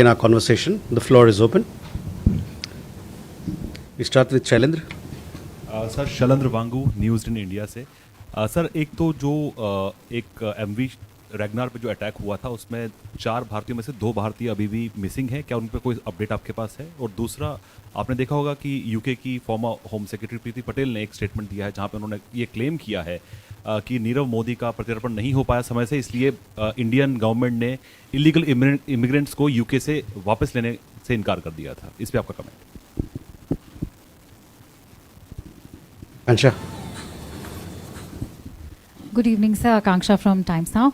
In our conversation, the floor is open. We start with Shailendra. Sir Shailendra Wangoo news in India से। Sir एक तो जो एक MV Ragnar पे जो अटैक हुआ था उसमें 4 भारतीयों में से 2 भारतीय अभी भी मिसिंग हैं, क्या उन पर कोई अपडेट आपके पास है? और दूसरा, आपने देखा होगा कि यूके की फॉर्मर होम सेक्रेटरी प्रीति पटेल ने एक स्टेटमेंट दिया है जहां पे उन्होंने ये क्लेम किया है कि नीरव मोदी का प्रत्यर्पण नहीं हो पाया समय से, इसलिए इंडियन गवर्नमेंट ने इलीगल इमिग्रेंट्स को यूके से वापस लेने से इनकार कर दिया था। इस पर आपका comment. Ansha. Good evening, sir. Akanksha from Times Now.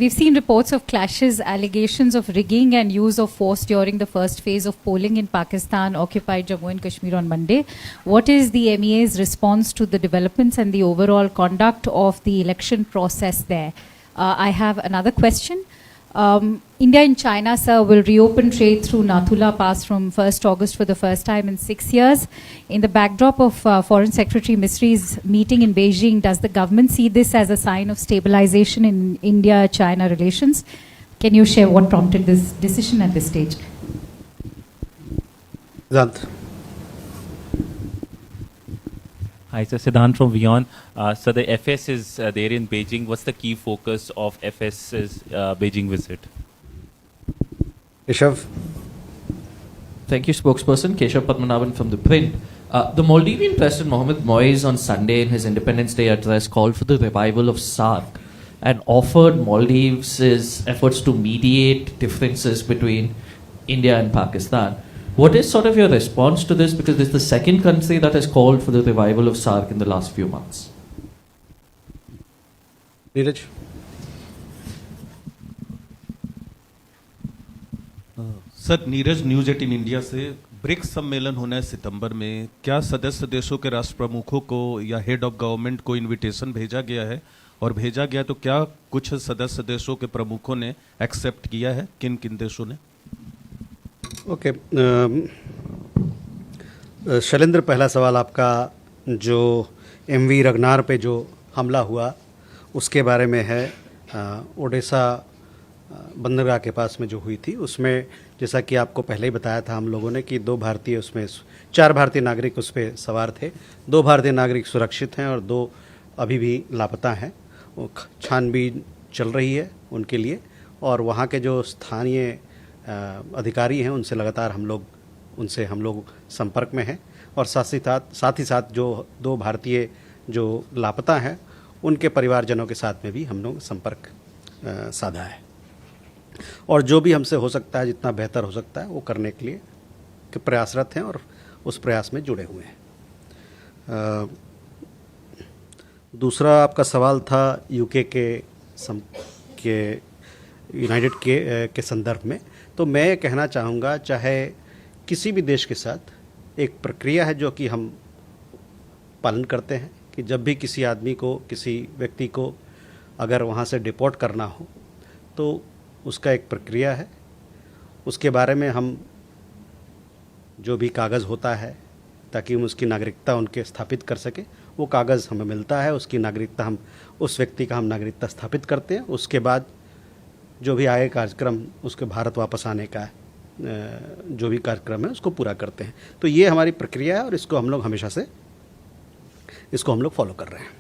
We've seen reports of clashes, allegations of rigging and use of force during the first phase of polling in Pakistan occupied Jammu and Kashmir on Monday. What is the MEA's response to the developments and the overall conduct of the election process there? I have another question. India and China, sir, will reopen trade through Nathula Pass from 1st August for the first time in 6 years. In the backdrop of Foreign Secretary Misri's meeting in Beijing, does the government see this as a sign of stabilization in India-China relations? Can you share what prompted this decision at this stage? Siddhant. Hi, sir. Siddhant from Vion. So the FS is there in Beijing. What's the key focus of FS's Beijing visit? Keshav. Thank you, spokesperson. Keshav Padmanabhan from The Print. The Maldivian President Mohamed Moise on Sunday in his Independence Day address called for the revival of SAARC and offered Maldives' efforts to mediate differences between India and Pakistan. What is sort of your response to this? Because this is the second country that has called for the revival of SAARC in the last few months. Neeraj. Sir, Neeraj news 18 India से। BRICS सम्मेलन होना है सितंबर में, क्या सदस्य देशों के राष्ट्र प्रमुखों को या हेड ऑफ गवर्नमेंट को इनविटेशन भेजा गया है? और भेजा गया तो क्या कुछ सदस्य देशों के प्रमुखों ने एक्सेप्ट किया है? किन किन देशों ने? ओके। शैलेंद्र, पहला सवाल आपका जो एमवी रगनार पे जो हमला हुआ उसके बारे में है। ओडिशा बंदरगाह के पास में जो हुई थी उसमें, जैसा कि आपको पहले ही बताया था हम लोगों ने, कि 2 भारतीय उसमें 4 भारतीय नागरिक उस पर सवार थे। 2 भारतीय नागरिक सुरक्षित हैं और 2 अभी भी लापता हैं। वो छानबीन चल रही है उनके लिए, और वहाँ के जो स्थानीय अधिकारी हैं उनसे लगातार हम लोग संपर्क में हैं। और साथ ही साथ जो 2 भारतीय जो लापता हैं उनके परिवारजनों के साथ में भी हम लोग संपर्क साधा है। और जो भी हमसे हो सकता है, जितना बेहतर हो सकता है, वो करने के लिए प्रयासरत हैं और उस प्रयास में जुड़े हुए हैं। दूसरा आपका सवाल था यूके के यूनाइटेड के संदर्भ में। तो मैं कहना चाहूँगा, चाहे किसी भी देश के साथ एक प्रक्रिया है जो कि हम पालन करते हैं, कि जब भी किसी आदमी को, किसी व्यक्ति को अगर वहाँ से डिपोर्ट करना हो तो उसका एक प्रक्रिया है। उसके बारे में हम जो भी कागज़ होता है ताकि हम उसकी नागरिकता उनके स्थापित कर सके, वो कागज़ हमें मिलता है, उसकी नागरिकता हम उस व्यक्ति का हम नागरिकता स्थापित करते हैं। उसके बाद जो भी आगे कार्यक्रम उसके भारत वापस आने का जो भी कार्यक्रम है उसको पूरा करते हैं। तो ये हमारी प्रक्रिया है और इसको हम लोग हमेशा से फॉलो कर रहे हैं।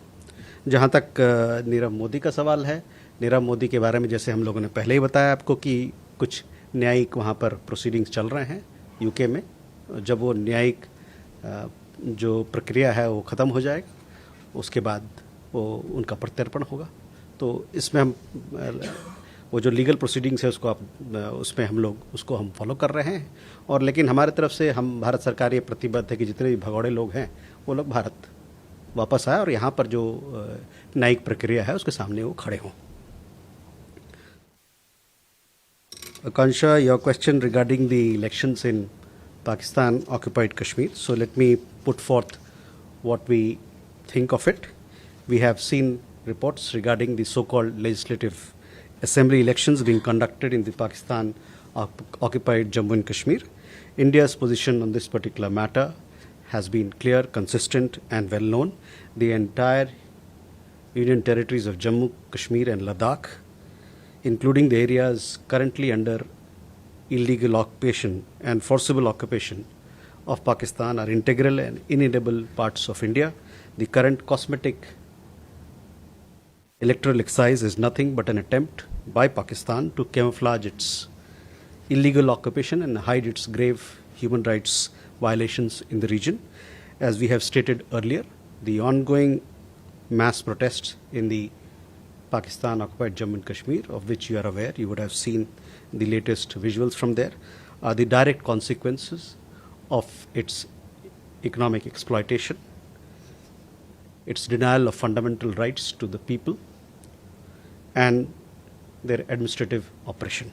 जहाँ तक नीरव मोदी का सवाल है, नीरव मोदी के बारे में जैसे हम लोगों ने पहले ही बताया आपको कि कुछ न्यायिक वहाँ पर प्रोसीडिंग्स चल रहे हैं यूके में। जब वो न्यायिक जो प्रक्रिया है वो ख़त्म हो जाएगा उसके बाद वो उनका प्रत्यर्पण होगा। तो इसमें हम वो जो लीगल प्रोसीडिंग्स है उसमें हम लोग उसको हम फॉलो कर रहे हैं। और लेकिन हमारे तरफ से हम भारत सरकार ये प्रतिबद्ध है कि जितने भी भगौड़े लोग हैं वो लोग भारत वापस आए और यहाँ पर जो न्यायिक प्रक्रिया है उसके सामने वो खड़े हों। Akansha, your question regarding the elections in Pakistan occupied Kashmir. So let me put forth what we think of it. We have seen reports regarding the so-called legislative assembly elections being conducted in the Pakistan occupied Jammu and Kashmir. India's position on this particular matter has been clear, consistent and well known. The entire Union territories of Jammu, Kashmir and Ladakh, including the areas currently under illegal occupation and forcible occupation of Pakistan are integral and inedible parts of India. The current cosmetic electoral exercise is nothing but an attempt by Pakistan to camouflage its illegal occupation and hide its grave human rights violations in the region. As we have stated earlier, the ongoing mass protests in the Pakistan occupied Jammu and Kashmir, of which you are aware, you would have seen the latest visuals from there, are the direct consequences of its economic exploitation, its denial of fundamental rights to the people, and their administrative oppression.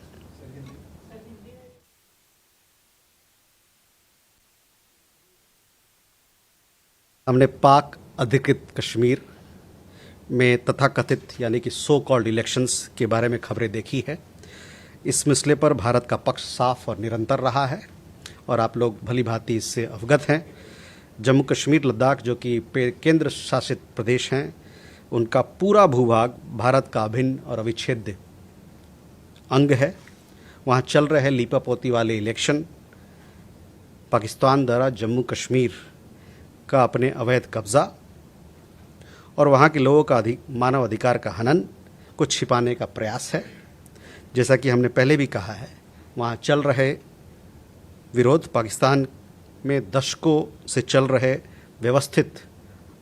हमने पाक अधिकृत कश्मीर में तथाकथित यानी कि so called elections के बारे में खबरें देखी है। इस मसले पर भारत का पक्ष साफ और निरंतर रहा है और आप लोग भली भांति इससे अवगत हैं। जम्मू कश्मीर लद्दाख जो कि केंद्र शासित प्रदेश हैं, उनका पूरा भूभाग भारत का अभिन्न और अविच्छेद्य अंग है। वहाँ चल रहे लीपापोती वाले इलेक्शन पाकिस्तान द्वारा जम्मू कश्मीर का अपने अवैध कब्जा और वहाँ के लोगों का मानव अधिकार का हनन को छिपाने का प्रयास है। जैसा कि हमने पहले भी कहा है, वहाँ चल रहे विरोध पाकिस्तान में दशकों से चल रहे व्यवस्थित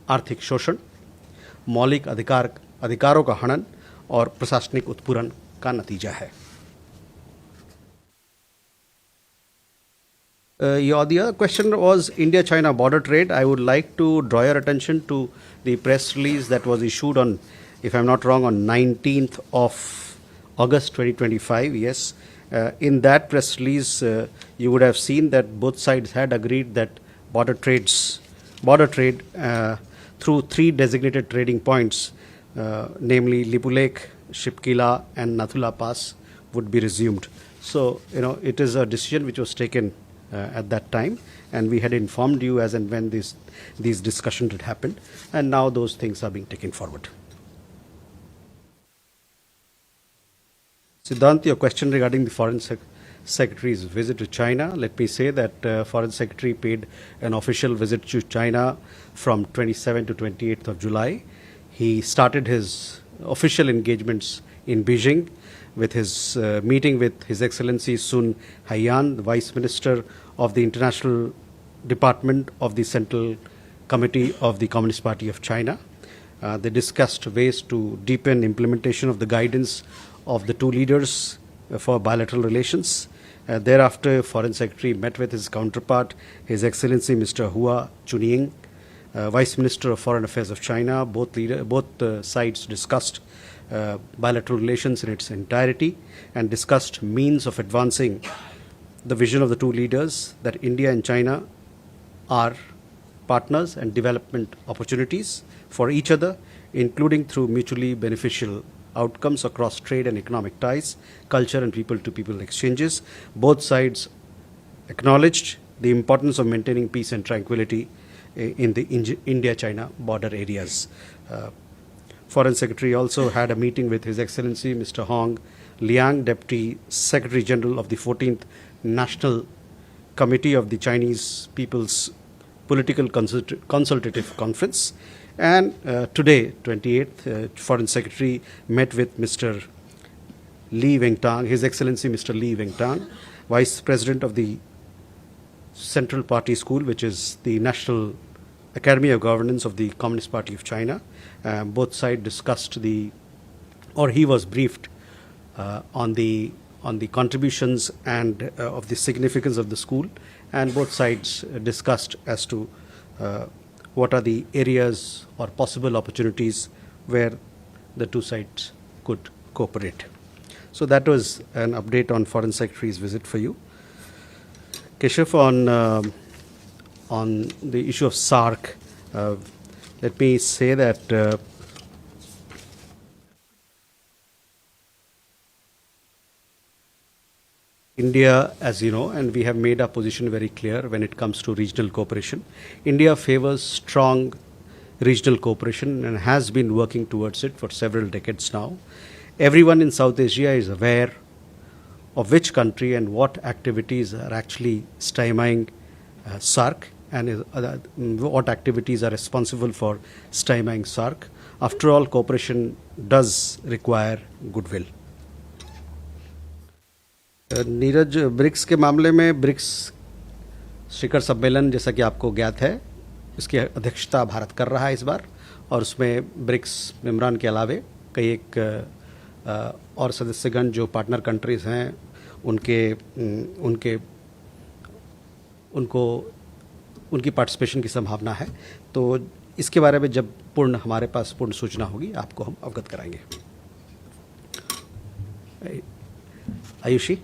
आर्थिक शोषण, मौलिक अधिकारों का हनन और प्रशासनिक उत्पीड़न का नतीजा है। The other question was India-China border trade. I would like to draw your attention to the press release that was issued on, if I'm not wrong, on 19th of August 2025. Yes, in that press release, you would have seen that both sides had agreed that border trade through 3 designated trading points, namely Lipulekh, Shipkila, and Nathula Pass, would be resumed. So, it is a decision which was taken at that time, and we had informed you as and when these discussions had happened, and now those things are being taken forward. Siddhant, your question regarding the Foreign Secretary's visit to China, let me say that Foreign Secretary paid an official visit to China from 27th to 28th of July. He started his official engagements in Beijing with his meeting with His Excellency Sun Haiyan, the Vice Minister of the International Department of the Central Committee of the Communist Party of China. They discussed ways to deepen implementation of the guidance of the two leaders for bilateral relations. Thereafter, Foreign Secretary met with his counterpart, His Excellency Mr. Hua Chunying, Vice Minister of Foreign Affairs of China. Both sides discussed bilateral relations in its entirety and discussed means of advancing the vision of the two leaders that India and China are partners and development opportunities for each other, including through mutually beneficial outcomes across trade and economic ties, culture and people-to-people exchanges. Both sides acknowledged the importance of maintaining peace and tranquility in the India-China border areas. Foreign Secretary also had a meeting with His Excellency Mr. Hong Liang, Deputy Secretary General of the 14th National Committee of the Chinese People's Political Consultative Conference. And today, 28th, Foreign Secretary met with Mr. Li Wengtang, His Excellency Mr. Li Wengtang, Vice President of the Central Party School, which is the National Academy of Governance of the Communist Party of China. Both sides discussed he was briefed on the contributions and of the significance of the school, and both sides discussed as to what are the areas or possible opportunities where the two sides could cooperate. So that was an update on Foreign Secretary's visit for you. Keshav, on the issue of SARC, let me say that India, as you know, and we have made our position very clear when it comes to regional cooperation. India favors strong regional cooperation and has been working towards it for several decades now. Everyone in South Asia is aware of which country and what activities are actually stymieing SARC, and what activities are responsible for stymieing SARC. After all, cooperation does require goodwill. Neeraj, BRICS के मामले में BRICS शिखर सम्मेलन जैसा कि आपको ज्ञात है, इसकी अध्यक्षता भारत कर रहा है इस बार, और उसमें ब्रिक्स मेम्बरान के अलावे कई एक और सदस्यगण जो पार्टनर कंट्रीज़ हैं उनकी पार्टिसिपेशन की संभावना है. तो इसके बारे में जब हमारे पास पूर्ण सूचना होगी आपको हम अवगत कराएंगे. Ayushi.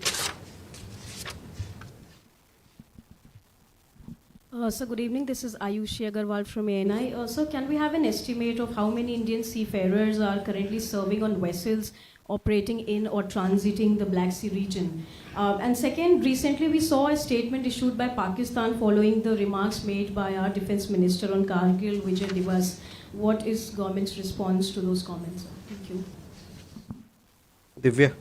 So good evening, this is Ayushi Agarwal from ANI. So can we have an estimate of how many Indian seafarers are currently serving on vessels operating in or transiting the Black Sea region? And second, recently we saw a statement issued by Pakistan following the remarks made by our defense minister on Kargil Vijay Divas. What is government's response to those comments? Thank you. Divya.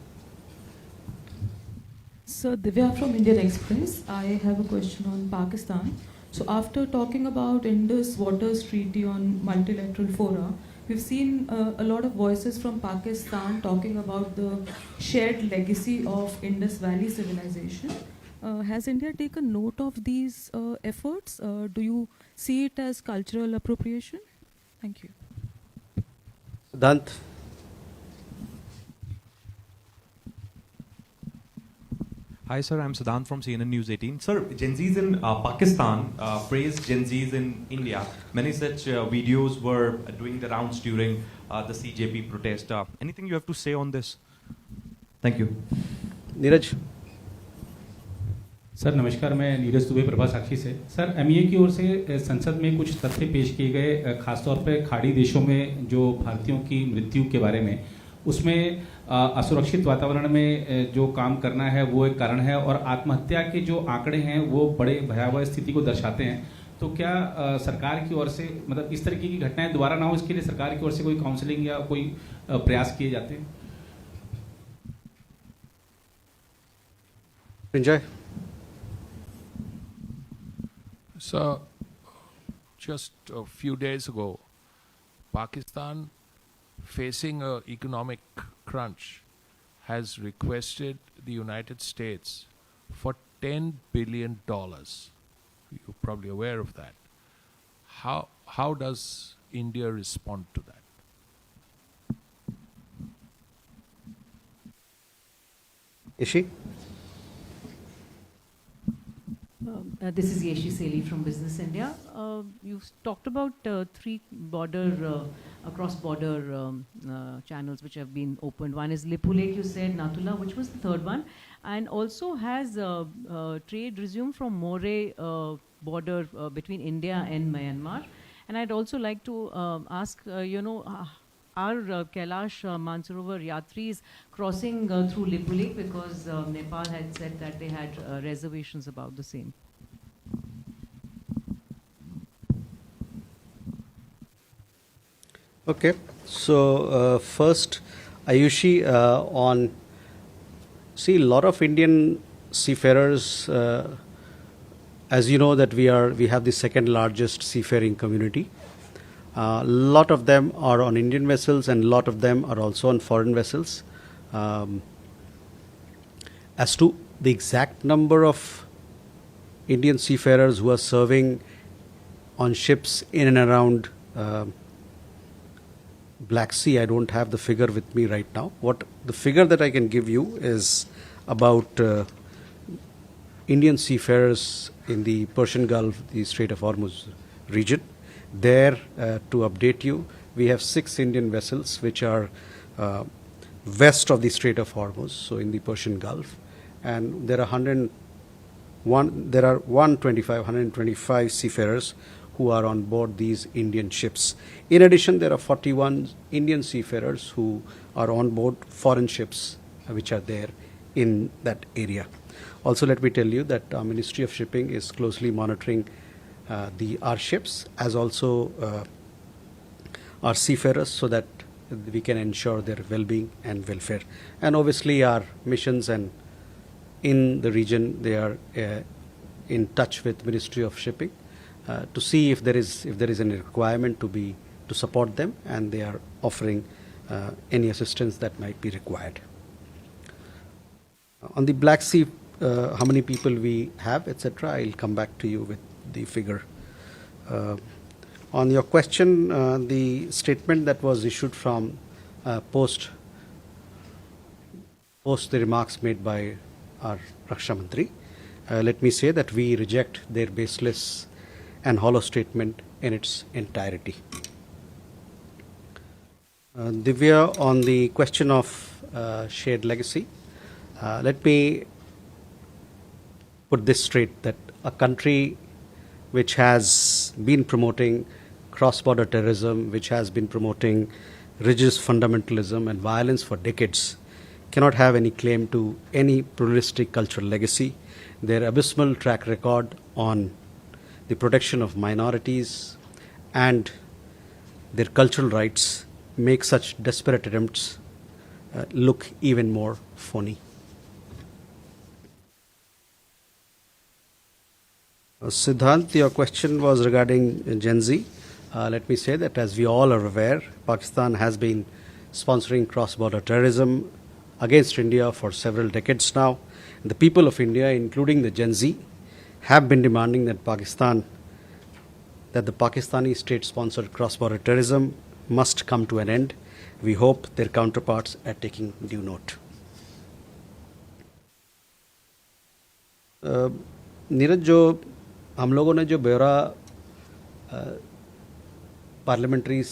So Divya from Indian Express. I have a question on Pakistan. So after talking about Indus Waters Treaty on multilateral fora, we've seen a lot of voices from Pakistan talking about the shared legacy of Indus Valley civilization. Has India taken note of these efforts? Do you see it as cultural appropriation? Thank you. Siddhant. Hi sir, I'm Siddhant from CNN News 18. Sir, Gen Zs in Pakistan praised Gen Zs in India. Many such videos were doing the rounds during the CJP protest. Anything you have to say on this? Thank you. Neeraj. Sir नमस्कार, मैं नीरज दुबे प्रभा साक्षी से. Sir MEA की ओर से संसद में कुछ तथ्य पेश किए गए, खासतौर पे खाड़ी देशों में जो भारतीयों की मृत्यु के बारे में, उसमें असुरक्षित वातावरण में जो काम करना है वो एक कारण है, और आत्महत्या के जो आंकड़े हैं वो बड़े भयावह स्थिति को दर्शाते हैं. तो क्या सरकार की ओर से, मतलब इस तरीके की घटनाएं दोबारा ना हो, इसके लिए सरकार की ओर से कोई काउंसलिंग या कोई प्रयास किए जाते हैं? Enjoy. So, just a few days ago, Pakistan, facing an economic crunch, has requested the United States for $10 billion. You're probably aware of that. How does India respond to that? Ishi. This is Yeshi Seli from Business India. You talked about three cross-border channels which have been opened. One is Lipu Lake, you said, Natula, which was the third one, and also has trade resumed from More border between India and Myanmar. And I'd also like to ask, are Kailash Mansarovar Yatris crossing through Lipu Lake, because Nepal had said that they had reservations about the same. Okay, so first, Ayushi, a lot of Indian seafarers, as you know, that we have the second largest seafaring community. A lot of them are on Indian vessels, and a lot of them are also on foreign vessels. As to the exact number of Indian seafarers who are serving on ships in and around Black Sea, I don't have the figure with me right now. What the figure that I can give you is about Indian seafarers in the Persian Gulf, the Strait of Hormuz region. There, to update you, we have 6 Indian vessels which are west of the Strait of Hormuz, so in the Persian Gulf, and there are 125 seafarers who are on board these Indian ships. In addition, there are 41 Indian seafarers who are on board foreign ships which are there in that area. Also, let me tell you that our Ministry of Shipping is closely monitoring our ships, as also our seafarers, so that we can ensure their well-being and welfare. And obviously, our missions and in the region, they are in touch with Ministry of Shipping to see if there is any requirement to support them, and they are offering any assistance that might be required. On the Black Sea, how many people we have, etc., I'll come back to you with the figure. On your question, the statement that was issued from post the remarks made by our Raksha Mantri, let me say that we reject their baseless and hollow statement in its entirety. Divya, on the question of shared legacy, let me put this straight, that a country which has been promoting cross-border terrorism, which has been promoting religious fundamentalism and violence for decades, cannot have any claim to any pluralistic cultural legacy. Their abysmal track record on the protection of minorities and their cultural rights make such desperate attempts look even more phony. Siddhant, your question was regarding Gen Z. Let me say that, as we all are aware, Pakistan has been sponsoring cross-border terrorism against India for several decades now. The people of India, including the Gen Z, have been demanding that the Pakistani state-sponsored cross-border terrorism must come to an end. We hope their counterparts are taking due note. Neeraj, जो हम लोगों ने जो ब्यौरा parliamentary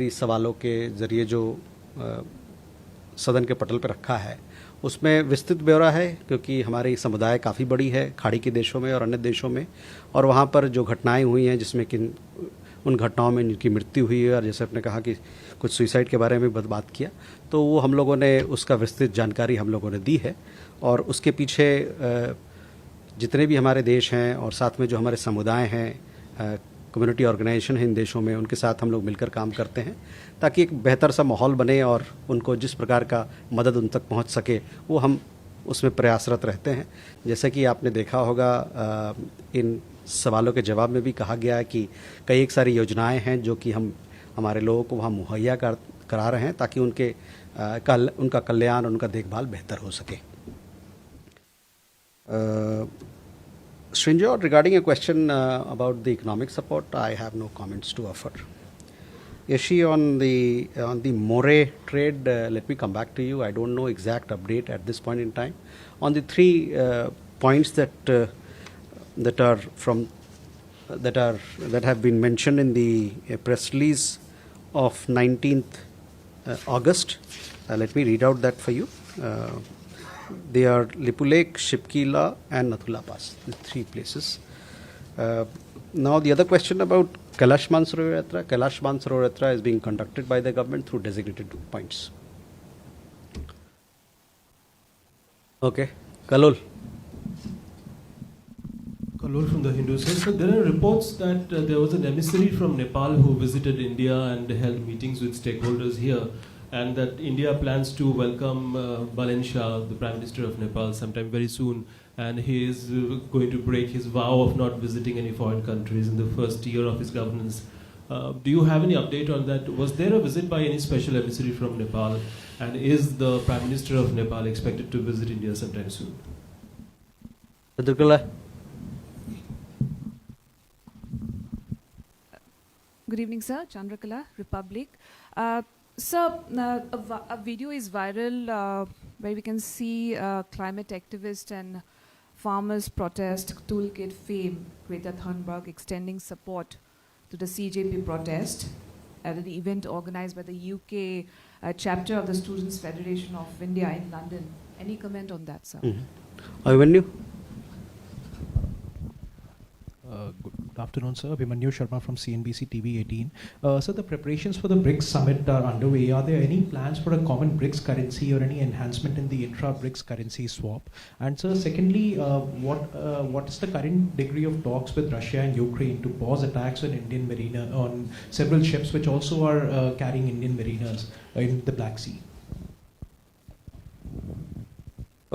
सवालों के ज़रिए जो सदन के पटल पर रखा है, उसमें विस्तृत ब्यौरा है, क्योंकि हमारी समुदाय काफ़ी बड़ी है खाड़ी के देशों में और अन्य देशों में, और वहाँ पर जो घटनाएं हुई हैं, जिसमें कि उन घटनाओं में जिनकी मृत्यु हुई है, और जैसे आपने कहा कि कुछ सुसाइड के बारे में बात किया, तो वो हम लोगों ने उसका विस्तृत जानकारी हम लोगों ने दी है। और उसके पीछे जितने भी हमारे देश हैं और साथ में जो हमारे समुदाय हैं, कम्युनिटी ऑर्गेनाइजेशन है इन देशों में, उनके साथ हम लोग मिलकर काम करते हैं ताकि एक बेहतर सा माहौल बने और उनको जिस प्रकार का मदद उन तक पहुंच सके, वो हम उसमें प्रयासरत रहते हैं। जैसे कि आपने देखा होगा, इन सवालों के जवाब में भी कहा गया है कि कई एक सारी योजनाएं हैं जो कि हम हमारे लोगों को वहाँ मुहैया करा रहे हैं ताकि उनका कल्याण, उनका देखभाल बेहतर हो सके। Srinjot, regarding a question about the economic support, I have no comments to offer. Yashi, on the More trade, let me come back to you. I don't know exact update at this point in time. On the three points that have been mentioned in the press release of 19th August, let me read out that for you. They are Lipulek, Shipkila and Nathula Pass, the three places. Now the other question about Kailash Mansarovar Yatra. Kailash Mansarovar Yatra is being conducted by the government through designated points. Okay, Kalol. Kalol from the Hindu side. So there are reports that there was an emissary from Nepal who visited India and held meetings with stakeholders here, and that India plans to welcome Balen Shah, the Prime Minister of Nepal, sometime very soon, and he is going to break his vow of not visiting any foreign countries in the first year of his governance. Do you have any update on that? Was there a visit by any special emissary from Nepal, and is the Prime Minister of Nepal expected to visit India sometime soon? Good evening, sir. Chandrakala, Republic. Sir, a video is viral where we can see climate activist and farmers protest toolkit fame Greta Thunberg extending support to the CJP protest at an event organized by the UK chapter of the Students' Federation of India in London. Any comment on that, sir? Avenue. Good afternoon, sir. Abhimanyu Sharma from CNBC TV 18. So the preparations for the BRICS summit are underway. Are there any plans for a common BRICS currency or any enhancement in the intra-BRICS currency swap? And sir, secondly, what is the current degree of talks with Russia and Ukraine to pause attacks on Indian marina on several ships which also are carrying Indian mariners in the Black Sea?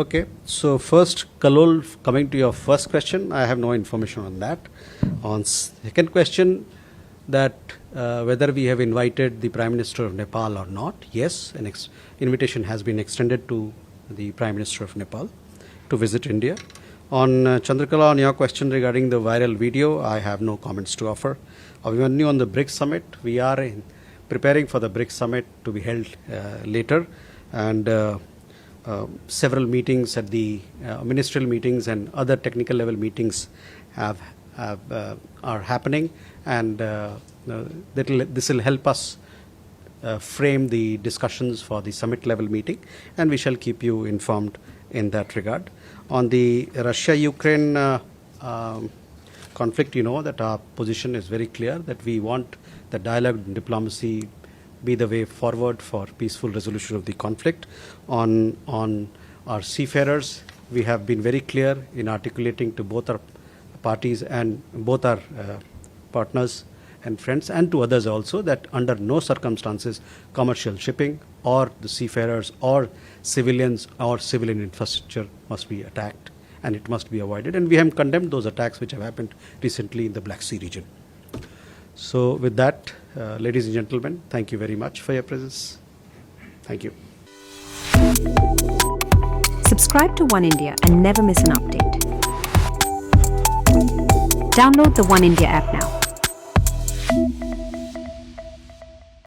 Okay, so first, Kalol, coming to your first question, I have no information on that. On second question, that whether we have invited the Prime Minister of Nepal or not, yes, an invitation has been extended to the Prime Minister of Nepal to visit India. On Chandrakala, on your question regarding the viral video, I have no comments to offer. Abhimanyu, on the BRICS Summit, we are preparing for the BRICS Summit to be held later, and several meetings at the ministerial meetings and other technical level meetings are happening, and this will help us frame the discussions for the summit level meeting, and we shall keep you informed in that regard. On the Russia-Ukraine conflict, you know that our position is very clear, that we want the dialogue and diplomacy be the way forward for peaceful resolution of the conflict. On our seafarers, we have been very clear in articulating to both our parties and both our partners and friends, and to others also, that under no circumstances commercial shipping or the seafarers or civilians or civilian infrastructure must be attacked, and it must be avoided. And we have condemned those attacks which have happened recently in the Black Sea region. So with that, ladies and gentlemen, thank you very much for your presence. Thank you. Subscribe to One India and never miss an update. Download the One India app now.